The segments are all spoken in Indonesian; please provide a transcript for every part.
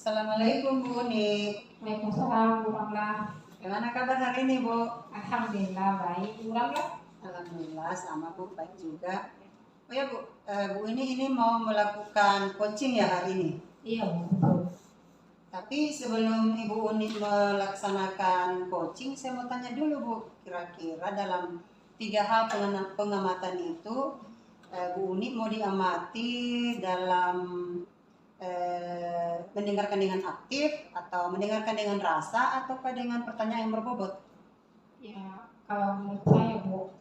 Assalamualaikum Bu Uni. Waalaikumsalam warahmatullahi. Gimana kabar hari ini Bu? Alhamdulillah baik. Kurang ya? Alhamdulillah sama Bu, baik juga. Oh ya Bu, Bu ini mau melakukan coaching ya hari ini. Iya betul. Tapi sebelum Ibu Uni melaksanakan coaching, saya mau tanya dulu Bu, kira-kira dalam 3 hal pengamatan itu, Bu Uni mau diamati dalam mendengarkan dengan aktif atau mendengarkan dengan rasa ataukah dengan pertanyaan yang berbobot? Ya kalau menurut saya Bu,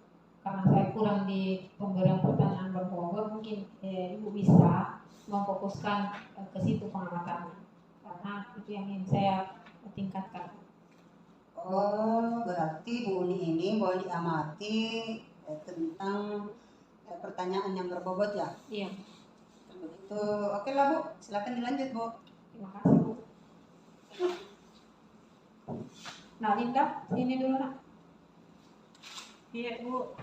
karena saya kurang di pemberian pertanyaan berbobot, mungkin Ibu bisa memfokuskan ke situ pengamatannya, karena itu yang ingin saya tingkatkan. Oh, berarti Bu Uni ini boleh diamati tentang pertanyaan yang berbobot ya? Iya. Begitu, oke lah Bu, silakan dilanjut Bu. Terima kasih Bu. Nah Linda, sini dulu nak. Iya Bu.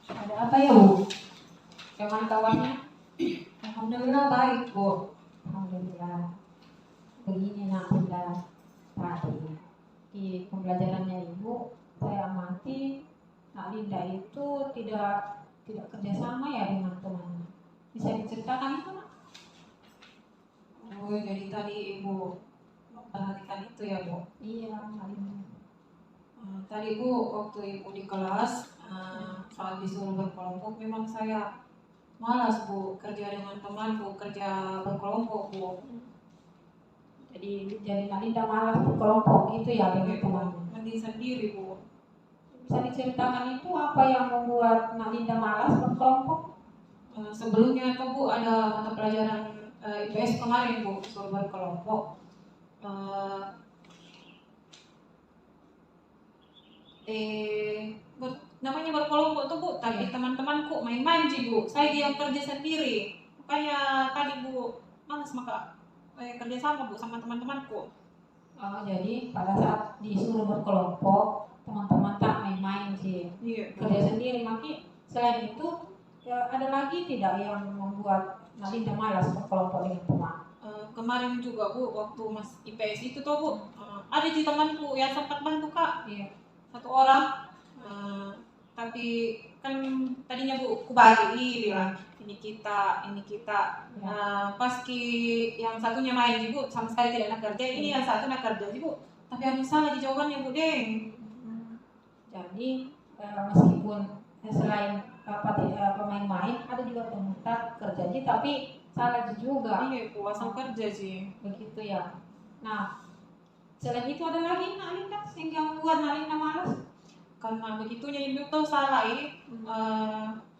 Ada apa ya Bu? Gimana kawannya? Alhamdulillah baik Bu. Alhamdulillah. Begini nak Linda, tadi di pembelajarannya Ibu saya amati Nak Linda itu tidak kerjasama ya dengan temannya. Bisa diceritakan itu nak? Oh, jadi tadi Ibu memperhatikan itu ya Bu. Iya Nak Linda. Tadi Bu, waktu Ibu di kelas saat disuruh berkelompok, memang saya malas Bu kerja dengan teman Bu, kerja berkelompok Bu. Jadi Nak Linda malas berkelompok itu ya dengan temannya. Mending sendiri Bu. Bisa diceritakan itu apa yang membuat Nak Linda malas berkelompok? Sebelumnya itu Bu ada mata pelajaran IPS kemarin Bu, suruh berkelompok. Namanya berkelompok tuh Bu, tapi teman-temanku main-main sih Bu. Saya diam kerja sendiri. Makanya tadi Bu malas maka kerja sama Bu sama teman-temanku. Oh, jadi pada saat disuruh berkelompok teman-teman tak main-main sih. Iya. Kerja sendiri. Makanya selain itu ya, ada lagi tidak yang membuat Nak Linda malas berkelompok dengan teman? Kemarin juga Bu, waktu Mas IPS itu tuh Bu, ada di temanku yang sempat bantu Kak. Iya. 1 orang. Tapi kan tadinya Bu kubagi bilang ini kita. Pas yang satunya main sih Bu, sama sekali tidak nak kerja. Ini yang satu nak kerja sih Bu. Tapi harus salah di jawabannya Bu Deng. Jadi meskipun selain pemain-main ada juga peminta kerja tapi salah juga. Iya Bu, asal kerja sih. Begitu ya. Nah selain itu ada lagi Nak Linda sehingga membuat Nak Linda malas? Karena begitunya Ibu tahu salah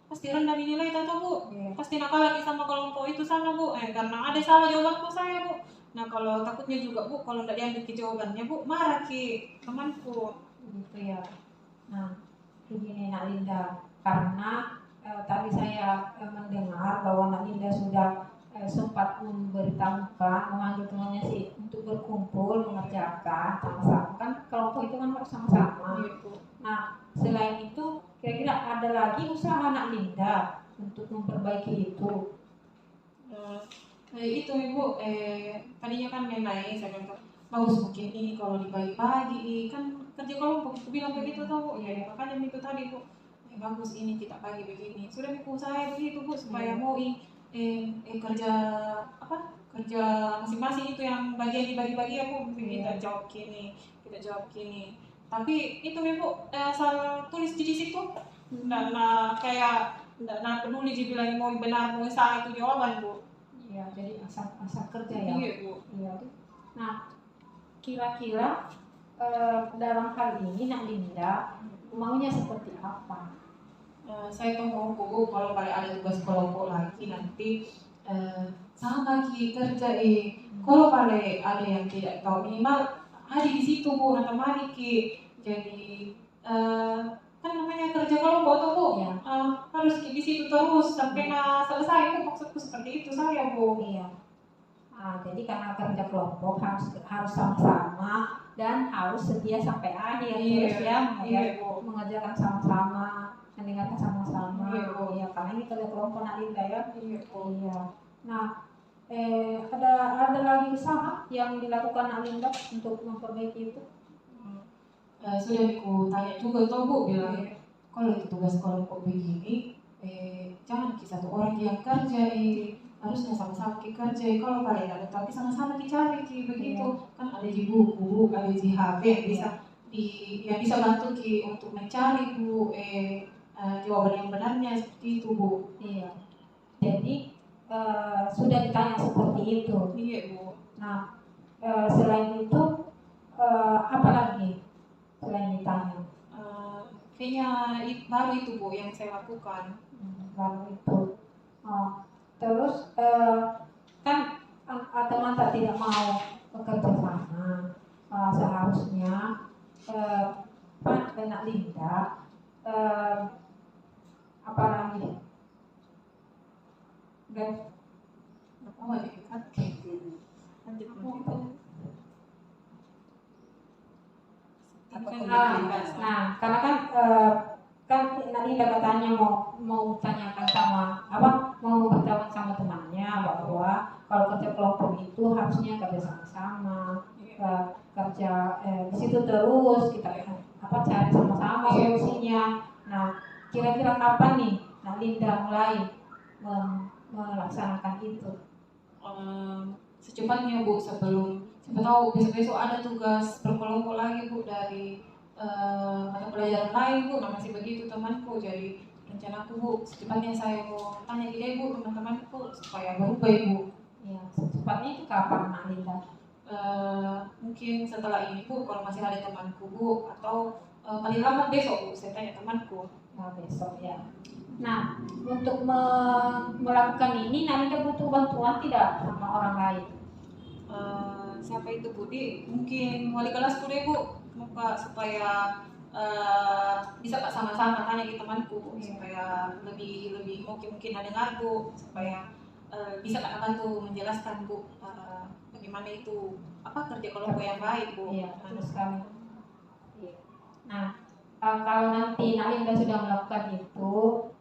pasti rendah dinilai tahu Bu. Pasti nakal lagi sama kelompok itu sana Bu. Karena ada salah jawabanku saya Bu. Nah kalau takutnya juga Bu, kalau tidak diambil ke jawabannya Bu, marah ki temanku. Gitu ya. Nah begini Nak Linda, karena tadi saya mendengar bahwa Nak Linda sudah sempat memberitahukan memanggil temannya sih untuk berkumpul mengerjakan sama-sama, kan kelompok itu kan harus sama-sama. Nah selain itu kira-kira ada lagi usaha Nak Linda untuk memperbaiki itu? Itu Ibu, tadinya kan main-main saya bilang bagus mungkin ini kalau dibagi-bagi kan kerja kelompok, aku bilang begitu tahu ya, makanya itu tadi Bu, bagus ini kita bagi begini. Sudah Ibu saya begitu Bu, supaya mau kerja kerja masing-masing itu yang bagian dibagi-bagi aku kita jawab gini. Tapi itu Bu, asal tulis di situ dan kayak nggak peduli dibilang mau benar mau salah itu jawaban Bu. Iya, jadi asal kerja ya. Iya Bu. Iya. Nah kira-kira dalam hal ini Nak Linda maunya seperti apa? Saya tuh mau Bu, kalau ada tugas kelompok lagi nanti sama lagi kerja kalau ada yang tidak tahu minimal ada di situ Bu, nanti ki. Jadi kan namanya kerja kelompok tuh Bu, harus di situ terus sampai selesai Bu, maksudku seperti itu saya Bu. Iya. Jadi karena kerja kelompok harus sama-sama dan harus setia sampai akhir. Terus ya mengerjakan sama-sama, mendengarkan sama-sama. Iya, karena ini kerja kelompok Nak Linda ya. Iya. Nah ada lagi usaha yang dilakukan Alinda untuk memperbaiki itu? Sudah aku tanya juga tuh Bu, bilang kalau itu tugas kelompok begini, jangan satu orang yang kerja, harusnya sama-sama kita kerja. Kalau kalian ada tapi sama-sama dicari begitu. Kan ada di buku, ada di HP yang bisa yang bisa bantu untuk mencari Bu, jawaban yang benarnya seperti itu Bu. Iya. Jadi sudah ditanya seperti itu. Iya Bu. Nah, selain itu apa lagi selain ditanya? Kayaknya baru itu Bu yang saya lakukan. Baru itu. Terus kan teman tidak mau bekerja sama, seharusnya Pak dan Linda apa lagi? Dan nah, karena kan Linda katanya mau tanyakan sama mau bertanya sama temannya bahwa kalau kerja kelompok itu harusnya kerja sama-sama, kerja di situ terus kita cari sama-sama solusinya. Nah, kira-kira kapan nih Linda mulai melaksanakan itu? Secepatnya Bu, siapa tahu besok-besok ada tugas berkelompok lagi Bu dari mata pelajaran lain Bu. Nah, masih begitu temanku, jadi rencanaku Bu secepatnya saya mau tanya ide Bu teman-temanku supaya berubah Bu. Ya, secepatnya itu kapan Linda? Mungkin setelah ini Bu, kalau masih ada temanku Bu, atau paling lambat besok Bu, saya tanya temanku. Nah, besok ya. Nah, untuk melakukan ini Linda butuh bantuan tidak sama orang lain? Siapa itu Budi? Mungkin wali kelasku deh Bu, supaya bisa Pak sama-sama tanya ke temanku Bu, supaya lebih mungkin ada dengar Bu, supaya bisa Kak bantu menjelaskan Bu bagaimana itu kerja kelompok yang baik Bu. Iya, terus kami. Nah, kalau nanti Linda sudah melakukan itu,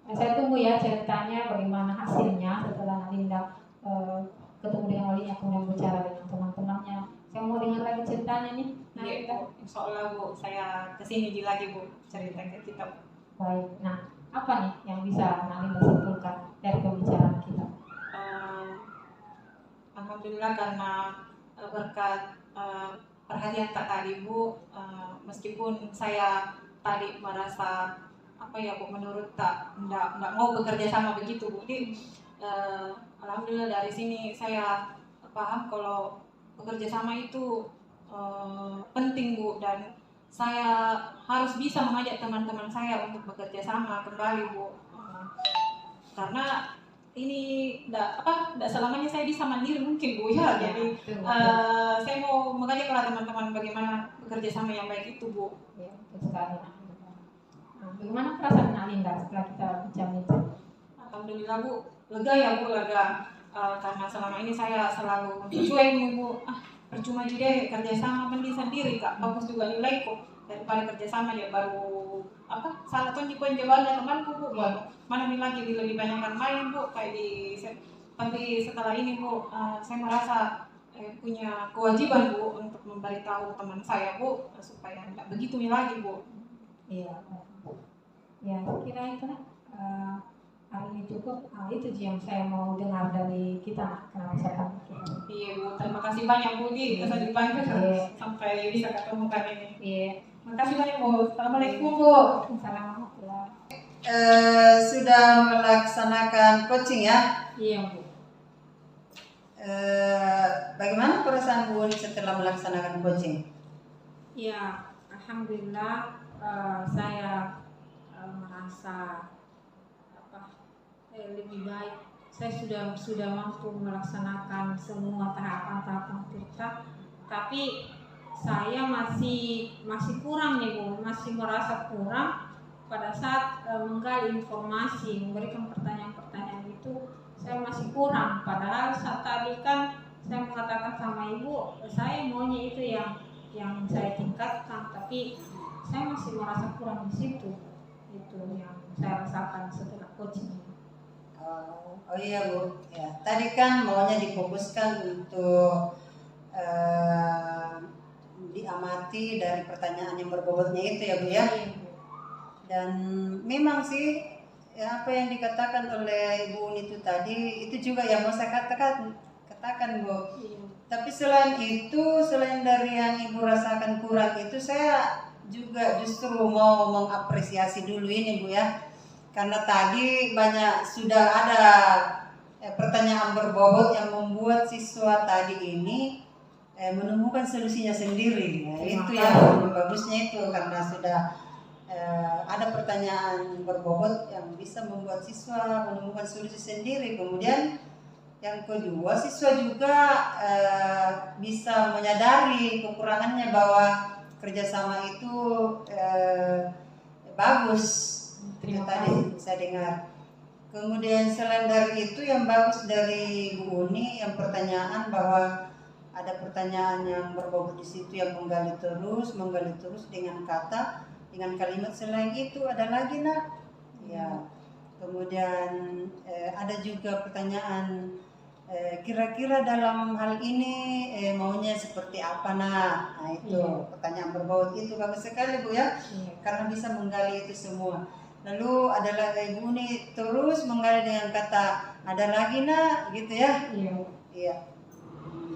saya tunggu ya ceritanya bagaimana hasilnya setelah Linda ketemu dengan walinya kemudian bicara dengan teman-temannya. Saya mau dengar lagi ceritanya nih. Iya, insya Allah Bu, saya kesini lagi Bu cerita ke kita. Baik. Nah, apa nih yang bisa Linda simpulkan dari pembicaraan kita? Alhamdulillah karena berkat perhatian Kak tadi Bu, meskipun saya tadi merasa Bu, menurut tak enggak mau bekerja sama begitu Bu. Jadi alhamdulillah dari sini saya paham kalau bekerja sama itu penting Bu, dan saya harus bisa mengajak teman-teman saya untuk bekerja sama kembali Bu. Karena ini enggak selamanya saya bisa mandiri mungkin Bu ya. Jadi saya mau mengajak teman-teman bagaimana bekerja sama yang baik itu Bu. Ya, betul sekali. Bagaimana perasaan Linda setelah kita bincang itu? Alhamdulillah Bu, lega ya Bu, lega. Karena selama ini saya selalu cuek Bu, percuma juga kerja sama mending sendiri Kak, bagus juga nilai kok daripada kerja sama ya baru salah poin jawabannya temanku Bu, mana nih lagi lebih banyak kan main Bu kayak tapi setelah ini Bu, saya merasa punya kewajiban Bu untuk memberitahu teman saya Bu supaya tidak begitu lagi Bu. Iya. Ya, kira itu hari ini cukup. Itu yang saya mau dengar dari kita. Kenapa saya Iya Bu, terima kasih banyak Bu di bisa dipanggil sampai bisa ketemu kali ini. Iya. Terima kasih banyak Bu. Assalamualaikum Bu. Assalamualaikum. Sudah melaksanakan coaching ya? Iya Bu. Bagaimana perasaan Bu setelah melaksanakan coaching? Ya, alhamdulillah saya merasa lebih baik. Saya sudah mampu melaksanakan semua tahapan-tahapan kita, tapi saya masih kurang nih Bu, masih merasa kurang pada saat menggali informasi, memberikan pertanyaan-pertanyaan itu saya masih kurang. Padahal saat tadi kan saya mengatakan sama Ibu, saya maunya itu yang saya tingkatkan, tapi saya masih merasa kurang di situ. Itu yang saya rasakan setelah coaching. Oh iya Bu, ya tadi kan maunya difokuskan untuk diamati dari pertanyaan yang berbobotnya itu ya Bu ya. Dan memang sih ya, apa yang dikatakan oleh Ibu Uni itu tadi itu juga yang mau saya katakan Bu. Tapi selain itu, selain dari yang Ibu rasakan kurang itu, saya juga justru mau mengapresiasi dulu ini Bu ya. Karena tadi sudah ada pertanyaan berbobot yang membuat siswa tadi ini menemukan solusinya sendiri. Ya, itu yang bagusnya itu karena sudah ada pertanyaan berbobot yang bisa membuat siswa menemukan solusi sendiri. Kemudian yang kedua, siswa juga bisa menyadari kekurangannya bahwa kerjasama itu bagus. Itu tadi saya dengar. Kemudian selain dari itu yang bagus dari Bu Uni yang pertanyaan bahwa ada pertanyaan yang berbobot di situ yang menggali terus dengan kata, dengan kalimat. Selain itu ada lagi nak, ya. Kemudian ada juga pertanyaan kira-kira dalam hal ini maunya seperti apa nak? Nah itu pertanyaan berbobot itu bagus sekali Bu ya, karena bisa menggali itu semua. Lalu adalah Ibu Uni terus menggali dengan kata ada lagi nak, gitu ya? Iya.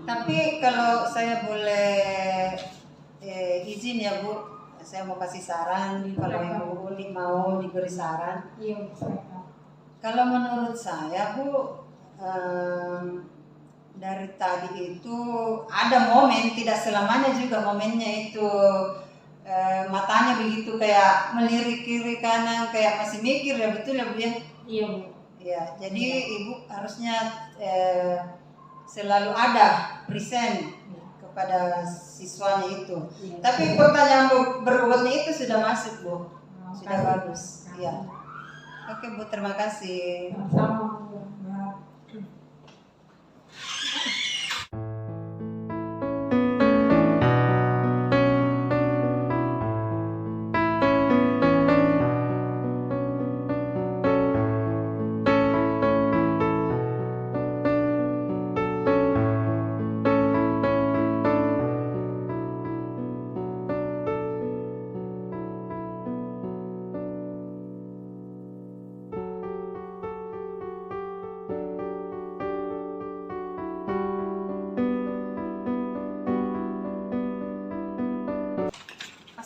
Tapi kalau saya boleh izin ya Bu, saya mau kasih saran kalau Ibu Uni mau diberi saran. Kalau menurut saya Bu, dari tadi itu ada momen, tidak selamanya juga momennya itu matanya begitu kayak melirik kiri kanan kayak masih mikir ya, betul ya Bu ya? Iya Bu. Ya, jadi Ibu harusnya selalu ada present kepada siswanya itu. Tapi pertanyaan berbobotnya itu sudah masuk Bu, sudah bagus. Iya. Oke Bu, terima kasih. Sama-sama Bu.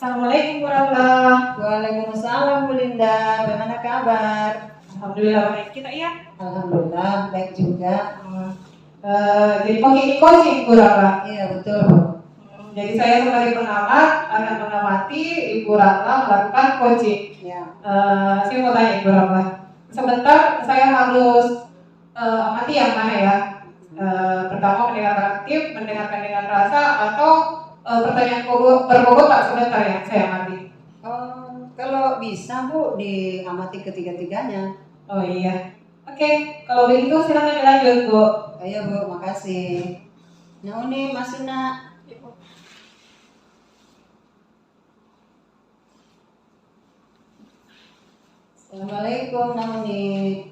Assalamualaikum warahmatullahi. Waalaikumsalam Bu Linda, bagaimana kabar? Alhamdulillah baik kita ya. Alhamdulillah baik juga. Jadi ini coaching Bu Ratna. Iya betul Bu. Jadi saya sebagai pengamat akan mengamati Ibu Ratna melakukan coaching. Ya. Saya mau tanya Ibu Ratna. Sebentar saya harus amati yang mana ya? Pertama mendengarkan aktif, mendengarkan dengan rasa, atau pertanyaan berbobot tak sebentar yang saya amati. Kalau bisa Bu diamati ketiga-tiganya. Oh iya. Oke, kalau begitu silakan dilanjut Bu. Ayo Bu, makasih. Nah Uni masuk nak. Assalamualaikum nak Uni.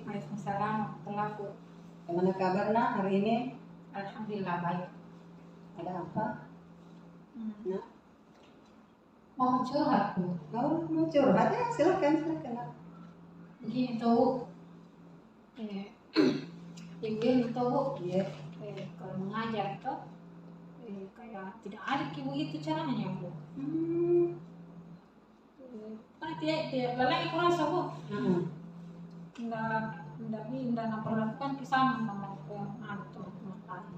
Waalaikumsalam warahmatullahi wabarakatuh. Bagaimana kabar nak hari ini? Alhamdulillah baik. Ada apa? Nak? Mau curhat Bu. Mau curhat ya? Silakan nak. Begini tuh, Ibu tuh, Iya. kalau mengajar tuh kayak tidak ada begitu caranya Bu. Kan tidak lalai kurasa Bu. Tidak memperlakukan kesamaan sama yang ada teman-teman lain.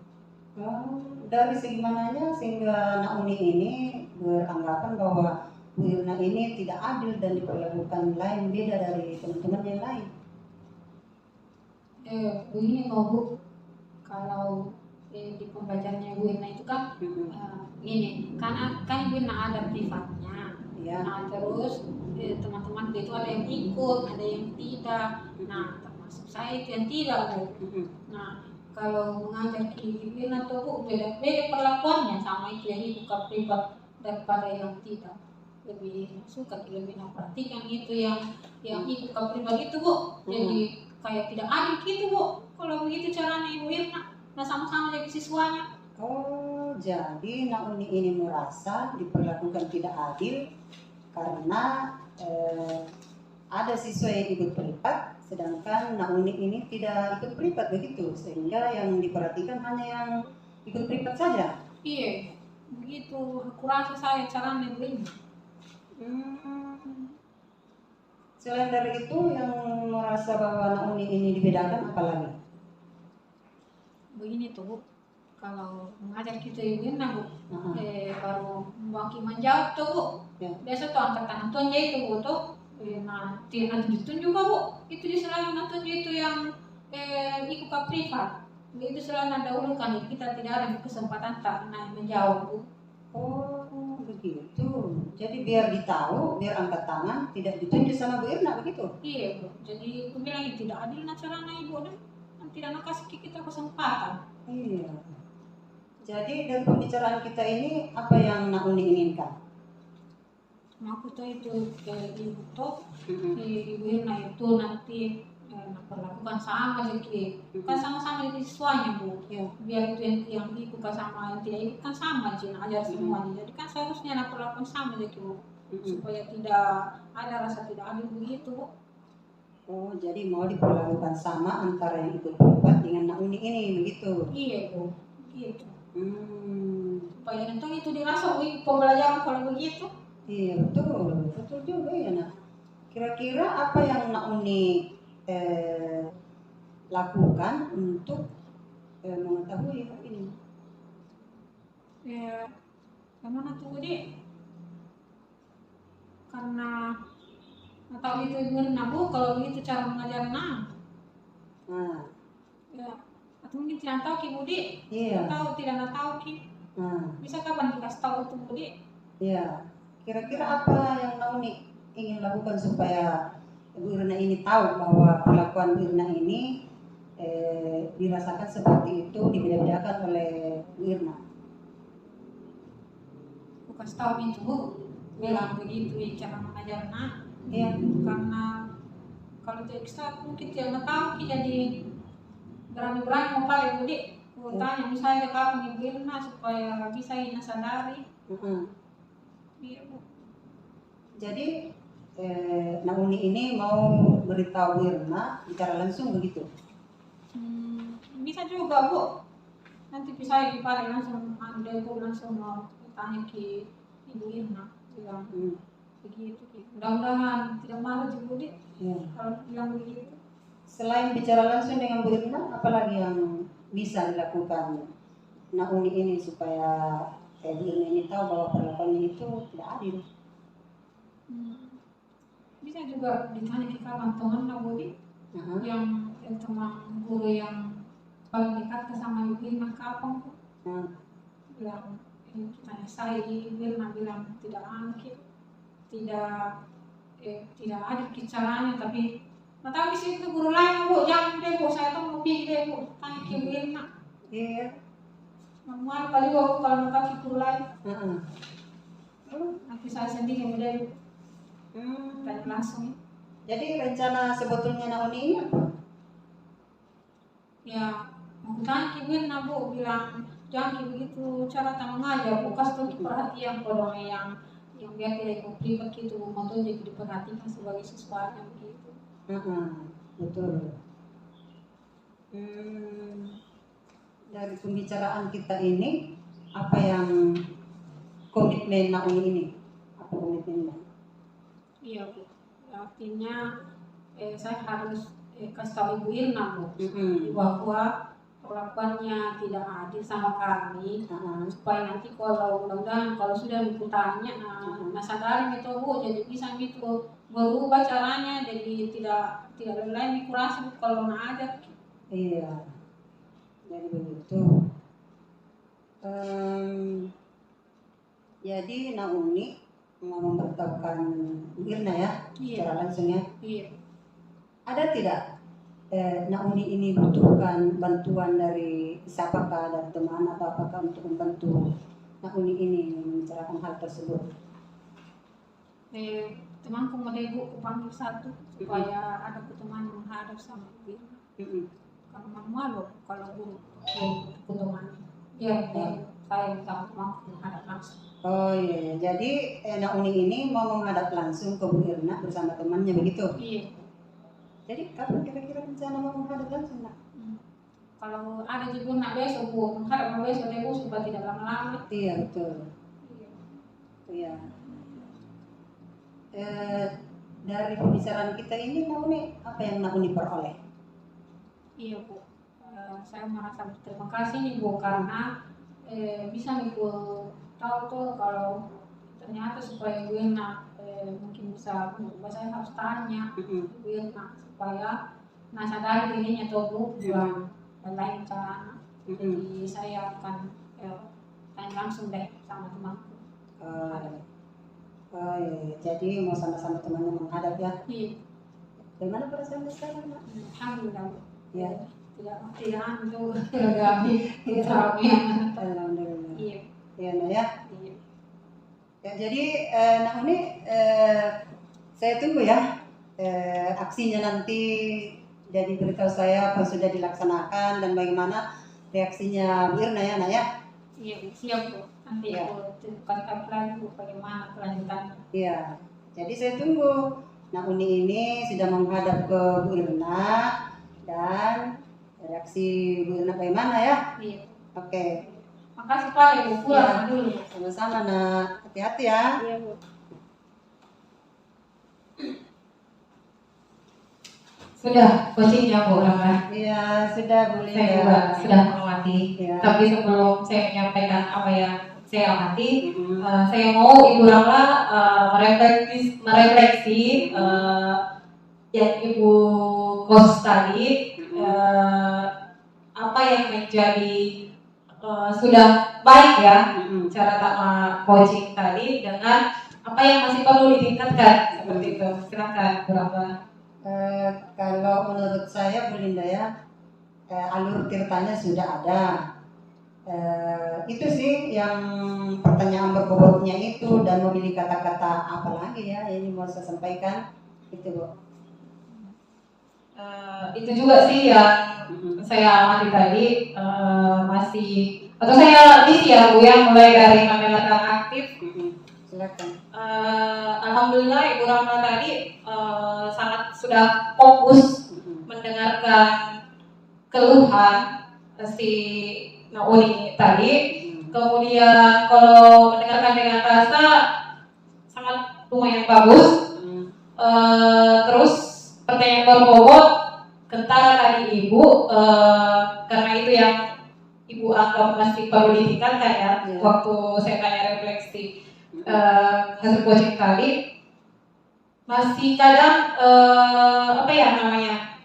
Dari segi mananya sehingga Nak Uni ini beranggapan bahwa Bu Irna ini tidak adil dan diperlakukan lain beda dari teman-teman yang lain. Begini Bu, kalau di pembelajarannya Bu Irna itu kan ini kan Bu Irna ada privatnya. Ya. Nah terus teman-teman itu ada yang ikut, ada yang tidak. Nah termasuk saya itu yang tidak Bu. Nah kalau mengajar di Bu Irna tuh Bu beda-beda perlakuannya sama itu yang ikut privat daripada yang tidak. Lebih suka lebih memperhatikan itu yang ikut ke privat itu Bu. Jadi kayak tidak adil gitu Bu kalau begitu caranya Ibu Irna. Nah sama-sama jadi siswanya. Oh, jadi Nauni ini merasa diperlakukan tidak adil karena ada siswa yang ikut privat, sedangkan Nauni ini tidak ikut privat begitu, sehingga yang diperhatikan hanya yang ikut privat saja. Iya, begitu aku rasa saya caranya Ibu Irna. Selain dari itu, yang merasa bahwa Nauni ini dibedakan apalagi? Begini tuh Bu, kalau mengajar kita Ibu Irna Bu, baru mewakili menjawab tuh Bu. Ya. Biasa tuh angkat tangan tuh aja itu Bu tuh. Nanti ditun juga Bu, itu di selain nanti itu yang ikut ke privat. Itu selain ada urukan kita tidak ada kesempatan tak naik menjawab Bu. Oh, begitu. Jadi biar ditahu, biar angkat tangan, tidak ditunjuk sama Bu Irna begitu? Iya Bu, jadi aku bilang tidak adil caranya Ibu dan tidak nak kasih kita kesempatan. Iya. Jadi dari pembicaraan kita ini apa yang Nauni inginkan? Aku tuh itu Ibu tuh, Ibu Irna itu nanti perlakukan sama jadi kan sama-sama jadi siswanya Bu. Ya. Biar itu yang ikut sama yang tidak ikut kan sama aja ajar semuanya. Jadi kan seharusnya perlakukan sama jadi Bu, supaya tidak ada rasa tidak adil begitu Bu. Oh, jadi mau diperlakukan sama antara yang ikut privat dengan Nauni ini begitu? Iya Bu, gitu. Supaya itu dirasa pembelajaran kalau begitu. Iya betul, betul juga ya nak. Kira-kira apa yang Nauni lakukan untuk mengetahui hal ini? Kemana tuh Dek? Karena atau itu Ibu Irna Bu, kalau begitu cara mengajarnya. Ya, atau mungkin tidak tahu Ki Budi. Iya. Tidak tahu Ki. Bisa kapan dikasih tahu itu Budi? Iya. Kira-kira apa yang Nauni ingin lakukan supaya Bu Irna ini tahu bahwa perlakuan Bu Irna ini dirasakan seperti itu, dibeda-bedakan oleh Bu Irna? Aku kasih tahu itu Bu, bilang begitu cara mengajarnya. Iya. Karena kalau itu ekstra mungkin tidak tahu Ki, jadi berani-berani mau paling Budi. Aku tanya misalnya kapan Ibu Irna supaya bisa Ina sadari. Iya Bu. Jadi Nauni ini mau beritahu Irna bicara langsung begitu? Bisa juga Bu. Nanti bisa dipakai langsung aku langsung mau tanya ke Ibu Irna bilang begitu. Mudah-mudahan tidak marah juga Bu kalau bilang begitu. Selain bicara langsung dengan Bu Irna, apalagi yang bisa dilakukan Nauni ini supaya Bu Irna ini tahu bahwa perlakuannya itu tidak adil? Bisa juga ditanya ke kawan teman lah Bu yang teman guru yang paling dekat ke sama Ibu Irna kapan Bu. Bilang tanya saya Ibu Irna bilang tidak angkit, tidak ada caranya, tapi tahu di situ guru lain Bu, jangan deh Bu, saya tuh mau pergi deh Bu, tanya ke Ibu Irna. Iya. Manual kali Bu kalau mau ke guru lain. Nanti saya sendiri kemudian tanya langsung. Jadi rencana sebetulnya Nauni ini apa? Ya, aku tanya ke Ibu Irna Bu, bilang jangan begitu cara tak mengajar, Bu kasih tuh perhatian pada yang biar tidak ikut privat gitu, mau tuh jadi diperhatikan sebagai siswanya begitu. Betul. Dari pembicaraan kita ini, apa yang komitmen Nauni ini? Apa komitmennya? Iya Bu, artinya saya harus kasih tahu Ibu Irna Bu, bahwa perlakuannya tidak adil sama kami, supaya nanti kalau mudah-mudahan kalau sudah ditanya, sadari itu Bu, jadi bisa gitu berubah caranya, jadi tidak lain kurasi kalau ngajar. Iya, jadi begitu. Jadi Nauni mau memberitahukan Bu Irna ya, secara langsung ya. Iya. Ada tidak Nauni ini butuhkan bantuan dari siapakah, dari teman atau apakah untuk membantu Nauni ini membicarakan hal tersebut? Temanku mau ibu panggil satu supaya ada teman menghadap sama ibu. Kalau malu kalau guru teman ya saya sama temanku menghadap langsung. Oh iya, jadi Nak Uni ini mau menghadap langsung ke Bu Irna bersama temannya begitu? Iya. Jadi kapan kira-kira rencana mau menghadap langsung, Nak? Kalau ada juga nak besok bu, menghadap besok ibu supaya tidak lama-lama. Iya betul. Iya. Dari pembicaraan kita ini, Nak Uni, apa yang Nak Uni peroleh? Iya bu, saya merasa berterima kasih nih bu karena bisa nih bu tahu tuh kalau ternyata supaya Bu Irna mungkin bisa berubah, saya harus tanya Bu Irna supaya sadari dirinya tuh bu bukan lain cara. Jadi saya akan tanya langsung deh sama temanku. Oh iya, jadi mau sama-sama temannya menghadap ya? Iya. Bagaimana perasaannya sekarang, Nak? Alhamdulillah. Ya. Tidak itu trauma. Alhamdulillah. Iya. Iya, Nak ya. Iya. Ya, jadi Nak Uni, saya tunggu ya aksinya nanti. Jadi beritahu saya apa sudah dilaksanakan dan bagaimana reaksinya Bu Irna ya, Nak ya. Iya, siap bu. Nanti Ya. aku kontak lagi bu bagaimana kelanjutannya. Iya. Jadi saya tunggu Nak Uni ini sudah menghadap ke Bu Irna dan reaksi Bu Irna bagaimana ya. Iya. Oke. Makasih Pak, Ibu pulang dulu. Sama-sama, Nak. Hati-hati ya. Iya bu. Sudah coachingnya Bu Rama. Iya, sudah boleh. Saya juga sudah mengamati. Ya. Tapi sebelum saya menyampaikan apa yang saya amati, saya mau Ibu Rama merefleksi yang Ibu coach tadi, apa yang menjadi sudah baik ya cara coaching tadi dengan apa yang masih perlu ditingkatkan seperti itu. Silakan Bu Rama. Kalau menurut saya Bu Linda ya, alur tirtanya sudah ada. Itu sih yang pertanyaan berbobotnya itu dan memilih kata-kata apa lagi ya ini mau saya sampaikan itu Bu. Itu juga sih yang saya amati tadi, masih atau saya isi ya Bu ya, mulai dari pemelataan aktif. Silakan. Alhamdulillah Ibu Rahma tadi sangat sudah fokus mendengarkan keluhan si Nauni tadi. Kemudian kalau mendengarkan dengan rasa sangat lumayan bagus. Terus pertanyaan berbobot kentara tadi Ibu, karena itu yang Ibu anggap masih perlu ditingkatkan ya. Waktu saya tanya refleksi hasil coaching tadi, masih kadang apa ya namanya,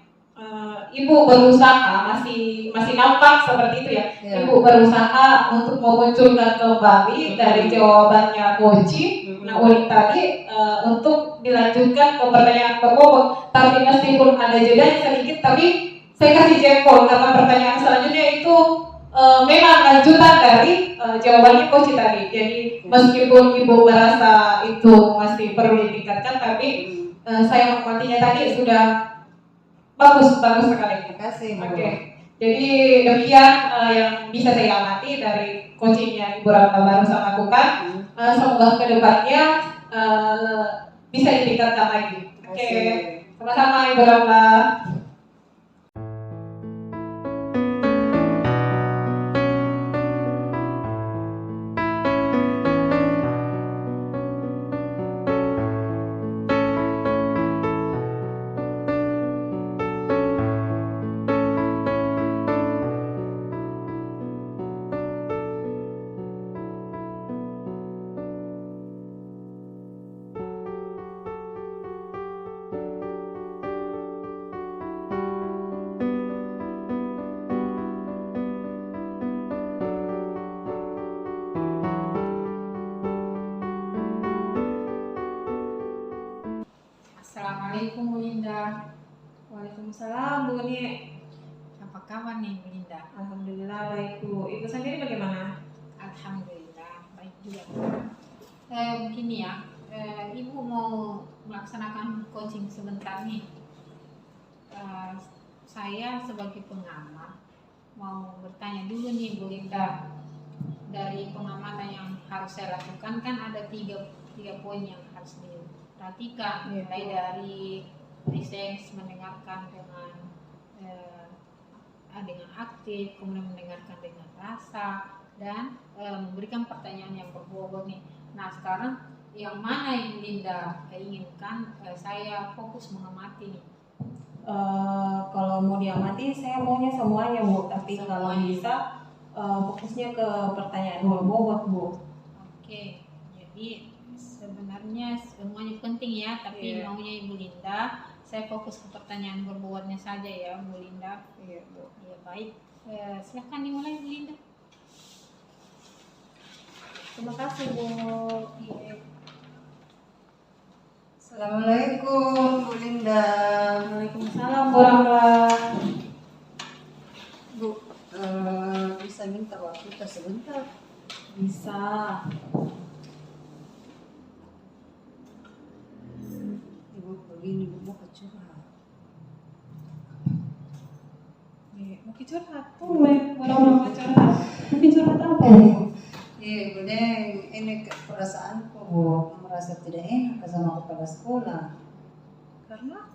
Ibu berusaha masih nampak seperti itu ya. Ibu berusaha untuk memunculkan kembali dari jawabannya coaching Nauni tadi untuk dilanjutkan ke pertanyaan berbobot. Tapi meskipun ada jeda sedikit, tapi saya kasih jempol karena pertanyaan selanjutnya itu memang lanjutan dari jawabannya coach tadi. Jadi meskipun Ibu merasa itu masih perlu ditingkatkan, tapi saya mengamatinya tadi sudah bagus sekali. Terima kasih. Oke. Jadi demikian yang bisa saya amati dari coaching yang Ibu Ratna barusan lakukan. Semoga kedepannya bisa ditingkatkan lagi. Oke. Sama-sama Ibu Ratna. Assalamualaikum Bu Linda. Waalaikumsalam Bu Uni. Apa kabar nih Bu Linda? Alhamdulillah baik Bu. Ibu sendiri bagaimana? Alhamdulillah baik juga. Begini ya, Ibu mau melaksanakan coaching sebentar nih. Saya sebagai pengamat mau bertanya dulu nih Bu Linda, dari pengamatan yang harus saya lakukan kan ada tiga poin yang harus diperhatikan, mulai dari presence, mendengarkan dengan aktif, kemudian mendengarkan dengan rasa, dan memberikan pertanyaan yang berbobot nih. Nah sekarang yang mana yang Linda inginkan saya fokus mengamati nih? Kalau mau diamati saya maunya semuanya Bu, tapi kalau Semuanya. bisa fokusnya ke pertanyaan berbobot Bu. Oke, jadi sebenarnya semuanya penting ya, tapi Iya. maunya Ibu Linda saya fokus ke pertanyaan berbobotnya saja ya Bu Linda. Iya Bu. Ya baik, silahkan dimulai Bu Linda. Terima kasih Bu. Iya. Assalamualaikum Bu Linda. Waalaikumsalam Bu Ramla. Bu, bisa minta waktu kita sebentar? Bisa. Ibu begini, Bu mau curhat. Mau curhat tuh, Bu Ramla mau curhat. Tapi curhat apa Bu? Iya, Bu Neng, ini perasaanku Bu, merasa tidak enak sama kepala sekolah. Karena?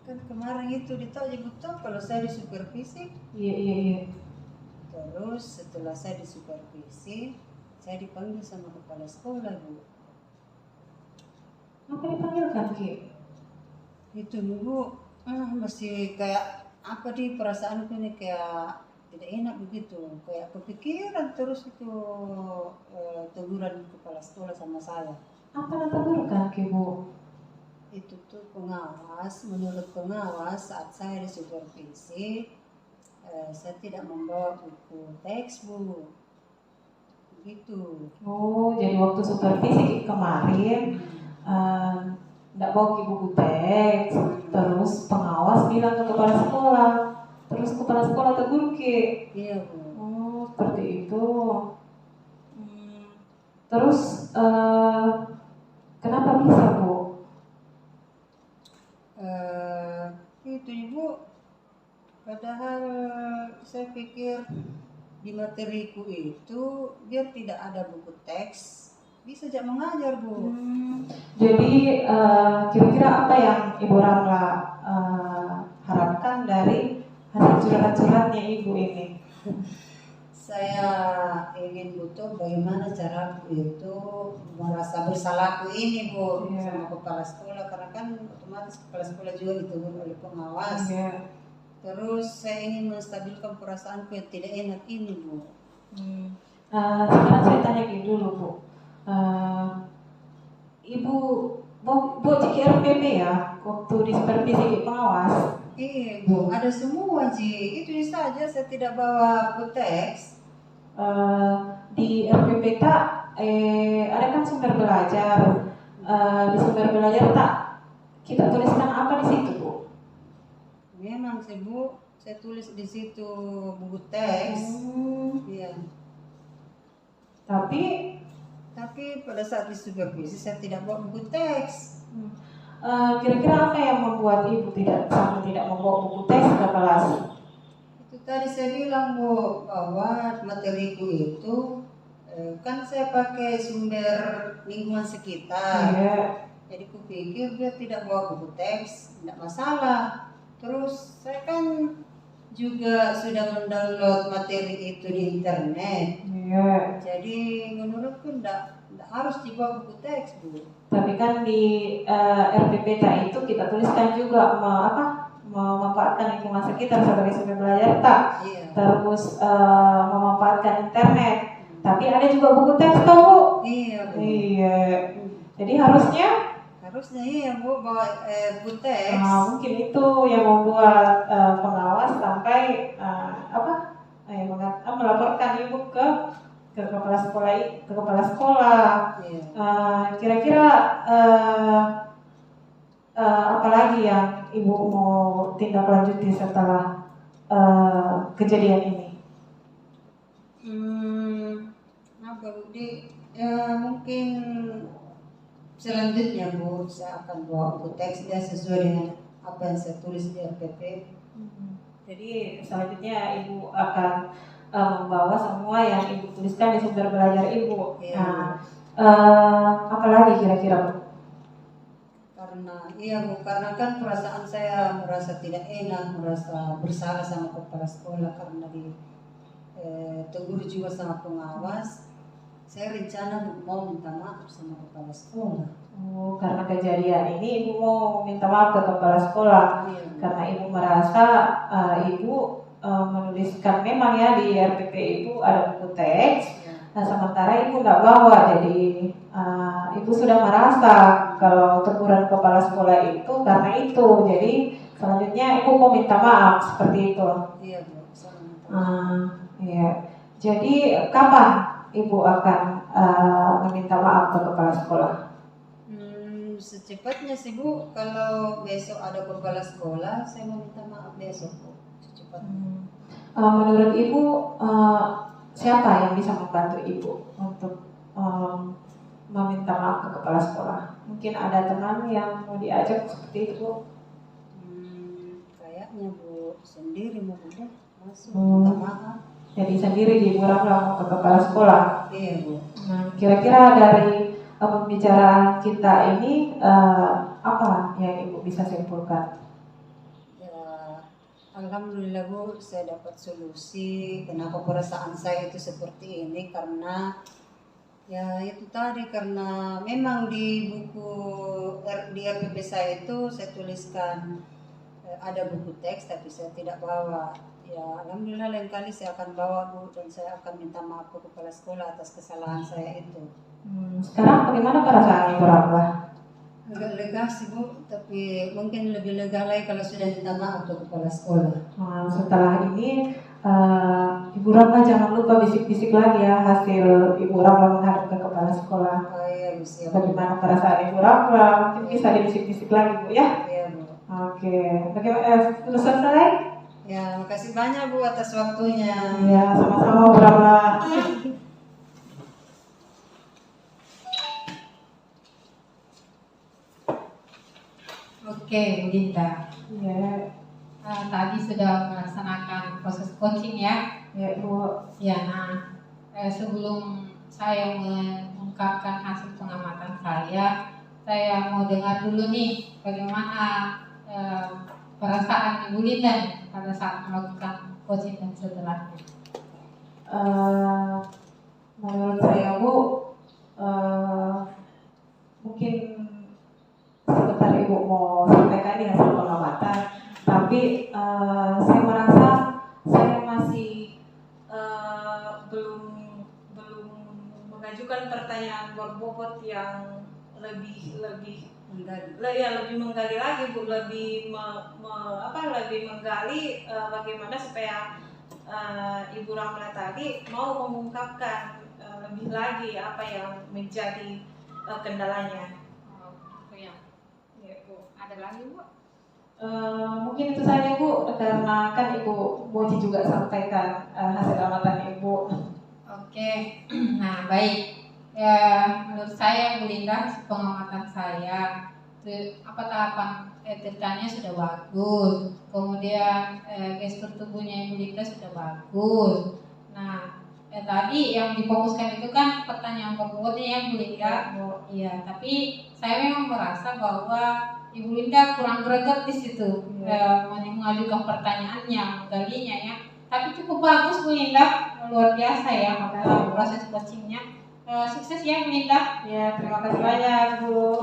Kan kemarin itu ditahu Ibu tahu kalau saya disupervisi. Iya. Terus setelah saya disupervisi, saya dipanggil sama kepala sekolah Bu. Apa dipanggilkan Ki? Itu Bu, masih kayak apa di perasaanku ini kayak tidak enak begitu, kayak kepikiran terus itu teguran kepala sekolah sama saya. Apa yang terburukkan Ki Bu? Itu tuh pengawas, menurut pengawas saat saya disupervisi, saya tidak membawa buku teks Bu, begitu. Oh, jadi waktu supervisi kemarin nggak bawa Ki buku teks, terus pengawas bilang ke kepala sekolah, terus kepala sekolah tegur Ki. Iya Bu. Oh, seperti itu. Terus kenapa bisa Bu? Itu Ibu, padahal saya pikir di materiku itu biar tidak ada buku teks bisa saja mengajar Bu. Jadi kira-kira apa yang Ibu Ramla harapkan dari hasil curhat-curhatnya Ibu ini? Saya ingin butuh bagaimana cara itu merasa bersalahku ini Bu, Iya. sama kepala sekolah, karena kan otomatis kepala sekolah juga ditegur oleh pengawas. Iya. Terus saya ingin menstabilkan perasaanku yang tidak enak ini Bu. Sekarang saya tanya Ki dulu Bu. Ibu cek RPP ya waktu di supervisi pengawas. Iya Bu, ada semua Ji. Itu saja saya tidak bawa buku teks. Di RPP tak ada kan sumber belajar. Di sumber belajar tak kita tuliskan apa di situ Bu? Memang sih Bu, saya tulis di situ buku teks. Iya. Tapi pada saat di supervisi saya tidak bawa buku teks. Kira-kira apa yang membuat Ibu tidak membawa buku teks ke kelas? Itu tadi saya bilang Bu, bahwa materiku itu kan saya pakai sumber lingkungan sekitar. Iya. Jadi kupikir dia tidak bawa buku teks, tidak masalah. Terus saya kan juga sudah mendownload materi itu di internet. Iya. Jadi menurutku tidak harus dibawa buku teks Bu. Tapi kan di RPPK itu kita tuliskan juga memanfaatkan lingkungan sekitar sebagai sumber belajar tak. Iya. Terus memanfaatkan internet. Tapi ada juga buku teks toh Bu. Iya Bu. Iya. Jadi harusnya iya Bu bawa buku teks. mungkin itu yang membuat pengawas sampai melaporkan Ibu ke kepala sekolah. Iya. Kira-kira apa lagi yang Ibu mau tindak lanjuti setelah kejadian ini? Apa Bu? Mungkin Selanjutnya Bu, saya akan bawa buku teksnya sesuai dengan apa yang saya tulis di RPP. Jadi selanjutnya Ibu akan membawa semua yang Ibu tuliskan di sumber belajar Ibu. Iya. Nah, apalagi kira-kira Bu? Karena kan perasaan saya merasa tidak enak, merasa bersalah sama kepala sekolah karena ditegur juga sama pengawas. Saya rencana mau minta maaf sama kepala sekolah. Oh, karena kejadian ini Ibu mau minta maaf ke kepala sekolah. Iya. Karena Ibu merasa Ibu menuliskan memang ya di RPP Ibu ada buku teks. Iya. Nah, sementara Ibu nggak bawa, jadi Ibu sudah merasa kalau teguran kepala sekolah itu karena itu. Jadi selanjutnya Ibu mau minta maaf seperti itu. Iya Bu, saya minta maaf. Iya. Jadi kapan Ibu akan meminta maaf ke kepala sekolah? Secepatnya sih Bu, kalau besok ada kepala sekolah, saya mau minta maaf besok Bu, secepatnya. Menurut Ibu siapa yang bisa membantu Ibu untuk meminta maaf ke kepala sekolah? Mungkin ada teman yang mau diajak seperti itu Bu? Kayaknya Bu sendiri mau udah masuk minta maaf. Jadi sendiri Ibu ramlah ke kepala sekolah. Iya Bu. Nah, kira-kira dari pembicaraan kita ini apa yang Ibu bisa simpulkan? Ya, alhamdulillah Bu, saya dapat solusi kenapa perasaan saya itu seperti ini, karena ya itu tadi, karena memang di buku di RPP saya itu saya tuliskan ada buku teks tapi saya tidak bawa. Ya alhamdulillah lain kali saya akan bawa Bu, dan saya akan minta maaf ke kepala sekolah atas kesalahan saya itu. Sekarang bagaimana perasaan Ibu Ramlah? Agak lega sih Bu, tapi mungkin lebih lega lagi kalau sudah minta maaf ke kepala sekolah. Setelah ini Ibu Ramlah jangan lupa bisik-bisik lagi ya hasil Ibu Ramlah menghadap ke kepala sekolah. Oh iya Bu, siap. Bagaimana perasaan Ibu Ramlah? Mungkin bisa dibisik-bisik lagi Bu ya? Iya Bu. Oke, bagaimana? Sudah selesai? Ya, makasih banyak Bu atas waktunya. Ya, sama-sama Bu Ramlah. Oke, Bu Dinda. Ya, Tadi sudah melaksanakan proses coaching ya. ya Bu. Ya, nah sebelum saya mengungkapkan hasil pengamatan saya mau dengar dulu nih bagaimana perasaan Ibu Linda pada saat melakukan coaching dan setelahnya. Menurut saya Bu, mungkin sebentar Ibu mau sampaikan di hasil pengamatan, tapi saya merasa saya masih belum mengajukan pertanyaan berbobot yang lebih menggali lagi Bu, lebih menggali bagaimana supaya Ibu Ramlah tadi mau mengungkapkan lebih lagi apa yang menjadi kendalanya. Ya, Bu. Ada lagi Bu? Mungkin itu saja Bu, karena kan Ibu Moji juga sampaikan hasil amatan Ibu. Oke, nah baik. Ya, menurut saya Bu Linda, pengamatan saya tahapan ceritanya sudah bagus, kemudian gestur tubuhnya Ibu Linda sudah bagus. Nah, tadi yang difokuskan itu kan pertanyaan berbobotnya ya Bu Linda. Iya, tapi saya memang merasa bahwa Ibu Linda kurang greget di situ, mengajukan pertanyaannya, menggalinya ya. Tapi cukup bagus Bu Linda, luar biasa ya proses coachingnya. Sukses ya Bu Linda. Ya, terima kasih banyak Bu.